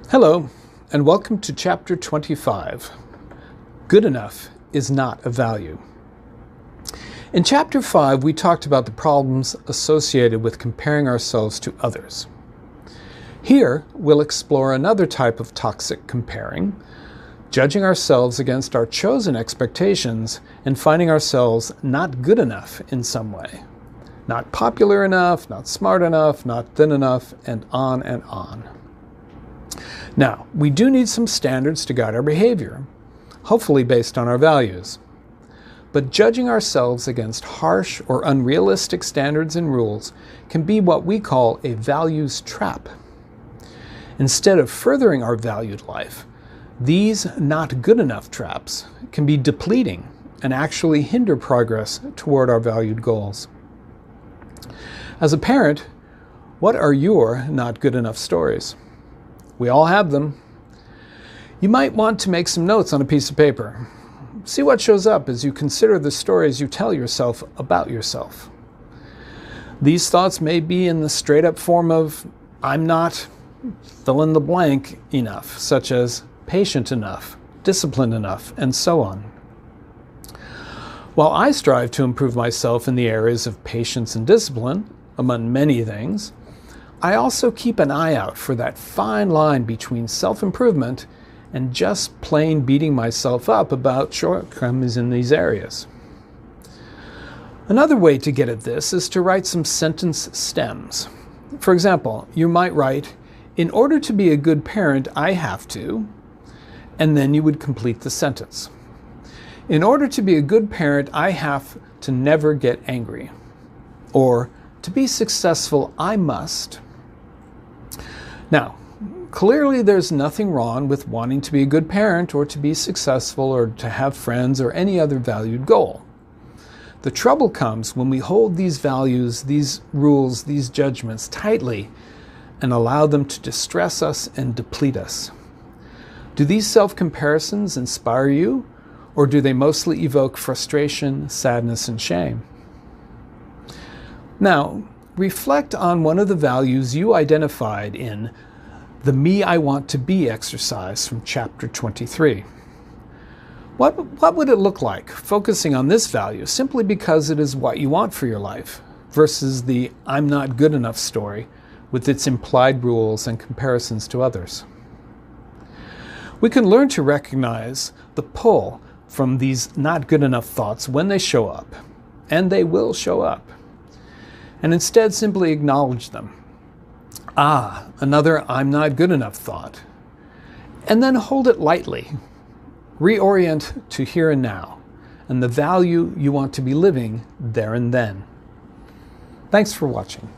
Hello, and welcome to Chapter 25. Good enough is not a value. In Chapter 5, we talked about the problems associated with comparing ourselves to others. Here, we'll explore another type of toxic comparing, judging ourselves against our chosen expectations and finding ourselves not good enough in some way. Not popular enough, not smart enough, not thin enough, and on and on. Now, we do need some standards to guide our behavior, hopefully based on our values. But judging ourselves against harsh or unrealistic standards and rules can be what we call a values trap. Instead of furthering our valued life, these not good enough traps can be depleting and actually hinder progress toward our valued goals. As a parent, what are your not good enough stories? We all have them. You might want to make some notes on a piece of paper. See what shows up as you consider the stories you tell yourself about yourself. These thoughts may be in the straight-up form of, I'm not fill in the blank enough, such as patient enough, disciplined enough, and so on. While I strive to improve myself in the areas of patience and discipline, among many things, I also keep an eye out for that fine line between self-improvement and just plain beating myself up about shortcomings in these areas. Another way to get at this is to write some sentence stems. For example, you might write, in order to be a good parent, I have to, and then you would complete the sentence. In order to be a good parent, I have to never get angry. Or, to be successful, I must. Now, clearly there's nothing wrong with wanting to be a good parent or to be successful or to have friends or any other valued goal. The trouble comes when we hold these values, these rules, these judgments tightly and allow them to distress us and deplete us. Do these self-comparisons inspire you, or do they mostly evoke frustration, sadness, and shame? Now, reflect on one of the values you identified in the Me I Want to Be exercise from Chapter 23. What would it look like focusing on this value simply because it is what you want for your life versus the I'm not good enough story with its implied rules and comparisons to others? We can learn to recognize the pull from these not good enough thoughts when they show up, and they will show up, and instead simply acknowledge them. Another I'm not good enough thought. And then hold it lightly. Reorient to here and now, and the value you want to be living there and then. Thanks for watching.